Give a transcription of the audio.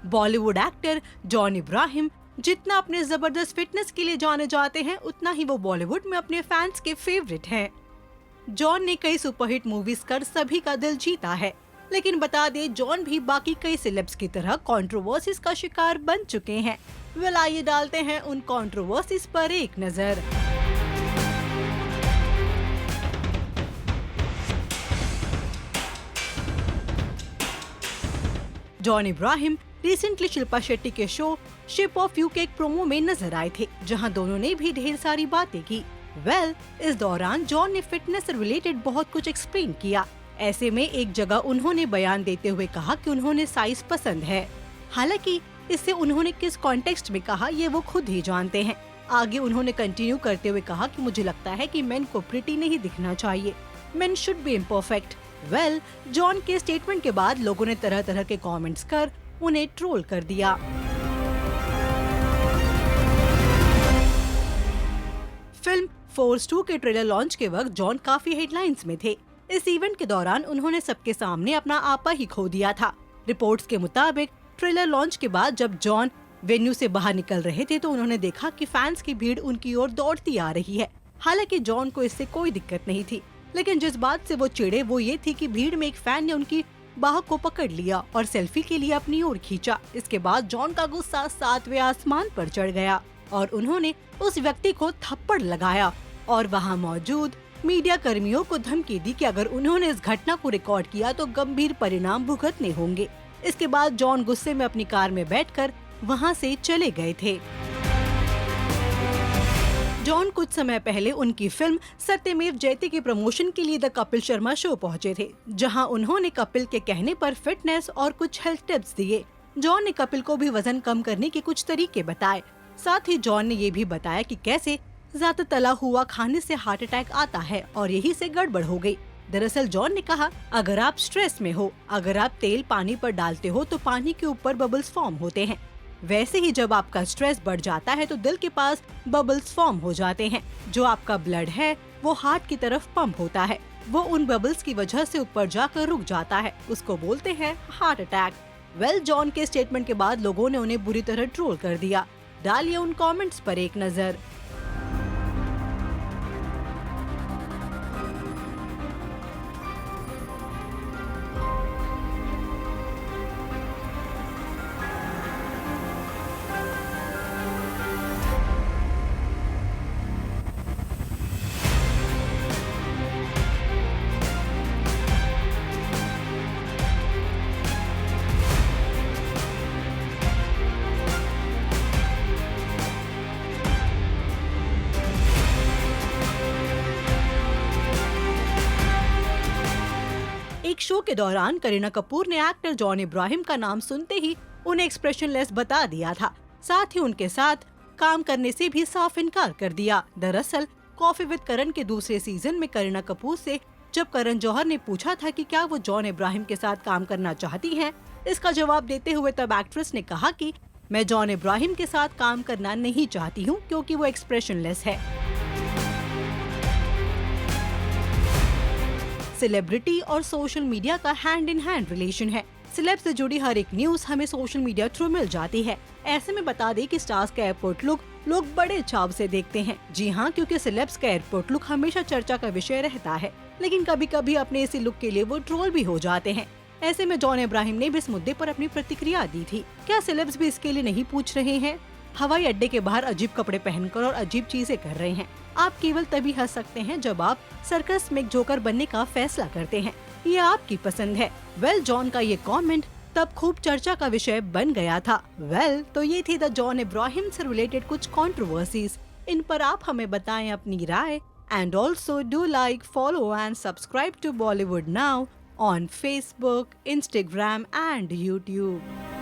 Bollywood actor John Ibrahim जितना अपने जबरदस्त फिटनेस के लिए जाने जाते हैं, उतना ही वो बॉलीवुड में अपने फैंस के फेवरेट हैं। जॉन ने कई सुपरहिट मूवीज कर सभी का दिल जीता है, लेकिन बता दे जॉन भी बाकी कई सेलेब्स की तरह कंट्रोवर्सीज का शिकार बन चुके हैं। आइए डालते हैं उन कंट्रोवर्सीज पर एक नजर। जॉन इब्राहिम रिसेंटली शिल्पा शेट्टी के शो शिप ऑफ यू के एक प्रोमो में नजर आए थे, जहां दोनों ने भी ढेर सारी बातें की। इस दौरान जॉन ने फिटनेस से रिलेटेड बहुत कुछ एक्सप्लेन किया। ऐसे में एक जगह उन्होंने बयान देते हुए कहा कि उन्होंने साइज पसंद है। हालांकि इससे उन्होंने किस कॉन्टेक्स्ट में कहा ये वो खुद ही जानते हैं। आगे उन्होंने कंटिन्यू करते हुए कहा कि मुझे लगता है कि मेन को प्रिटी नहीं दिखना चाहिए, main should be imperfect. John के स्टेटमेंट के बाद लोगों ने तरह तरह के कमेंट्स कर उन्हें ट्रोल कर दिया। फिल्म फोर्स 2 के ट्रेलर लॉन्च के वक्त जॉन काफी हेडलाइंस में थे। इस इवेंट के दौरान उन्होंने सबके सामने अपना आपा ही खो दिया था। रिपोर्ट्स के मुताबिक ट्रेलर लॉन्च के बाद जब जॉन वेन्यू से बाहर निकल रहे थे तो उन्होंने देखा कि फैंस की भीड़ उनकी ओर दौड़ती आ रही है। हालांकि जॉन को इससे कोई दिक्कत नहीं थी, लेकिन जिस बात से वो चिढ़े वो ये थी कि भीड़ में एक फैन ने उनकी बाह को पकड़ लिया और सेल्फी के लिए अपनी ओर खींचा। इसके बाद जॉन का गुस्सा 7वें आसमान पर चढ़ गया और उन्होंने उस व्यक्ति को थप्पड़ लगाया और वहां मौजूद मीडिया कर्मियों को धमकी दी कि अगर उन्होंने इस घटना को रिकॉर्ड किया तो गंभीर परिणाम भुगतने होंगे। इसके बाद जॉन गुस्से में अपनी कार में बैठकर वहां से चले गए थे। जॉन कुछ समय पहले उनकी फिल्म सत्यमेव जयते के प्रमोशन के लिए द कपिल शर्मा शो पहुंचे थे, जहां उन्होंने कपिल के कहने पर फिटनेस और कुछ हेल्थ टिप्स दिए। जॉन ने कपिल को भी वजन कम करने के कुछ तरीके बताए। साथ ही जॉन ने ये भी बताया कि कैसे ज्यादा तला हुआ खाने से हार्ट अटैक आता है और यही से गड़बड़ हो गई। दरअसल जॉन ने कहा, अगर आप स्ट्रेस में हो, अगर आप तेल पानी पर डालते हो तो पानी के ऊपर बबल्स फॉर्म होते हैं। वैसे ही जब आपका स्ट्रेस बढ़ जाता है तो दिल के पास बबल्स फॉर्म हो जाते हैं। जो आपका ब्लड है वो हार्ट की तरफ पंप होता है, वो उन बबल्स की वजह से ऊपर जाकर रुक जाता है, उसको बोलते हैं हार्ट अटैक। जॉन के स्टेटमेंट के बाद लोगों ने उन्हें बुरी तरह ट्रोल कर दिया। डालिए उन कमेंट्स पर एक नजर। एक शो के दौरान करीना कपूर ने एक्टर जॉन इब्राहिम का नाम सुनते ही उन्हें एक्सप्रेशनलेस बता दिया था। साथ ही उनके साथ काम करने से भी साफ इनकार कर दिया। दरअसल कॉफी विद करण के दूसरे सीजन में करीना कपूर से जब करण जौहर ने पूछा था कि क्या वो जॉन इब्राहिम के साथ काम करना चाहती हैं, इसका जवाब देते हुए तब एक्ट्रेस ने कहा कि मैं जॉन इब्राहिम के साथ काम करना नहीं चाहती हूँ क्योंकि वो एक्सप्रेशनलेस है। सेलिब्रिटी और सोशल मीडिया का हैंड इन हैंड रिलेशन है। सेलेब से जुड़ी हर एक न्यूज हमें सोशल मीडिया थ्रू मिल जाती है। ऐसे में बता दें कि स्टार्स का एयरपोर्ट लुक लोग बड़े चाव से देखते हैं। जी हाँ, क्योंकि सेलेब्स का एयरपोर्ट लुक हमेशा चर्चा का विषय रहता है, लेकिन कभी कभी अपने इसी लुक के लिए वो ट्रोल भी हो जाते हैं। ऐसे में जॉन इब्राहिम ने भी इस मुद्दे पर अपनी प्रतिक्रिया दी थी। क्या सेलेब्स भी इसके लिए नहीं पूछ रहे हैं? हवाई अड्डे के बाहर अजीब कपड़े पहनकर और अजीब चीजें कर रहे हैं। आप केवल तभी हंस सकते हैं जब आप सर्कस में जोकर बनने का फैसला करते हैं। ये आपकी पसंद है। जॉन का ये कमेंट तब खूब चर्चा का विषय बन गया था। तो ये थी द जॉन इब्राहिम से रिलेटेड कुछ कंट्रोवर्सीज। इन पर आप हमें बताएं अपनी राय। And also do like, follow and subscribe to Bollywood now on Facebook, Instagram and YouTube.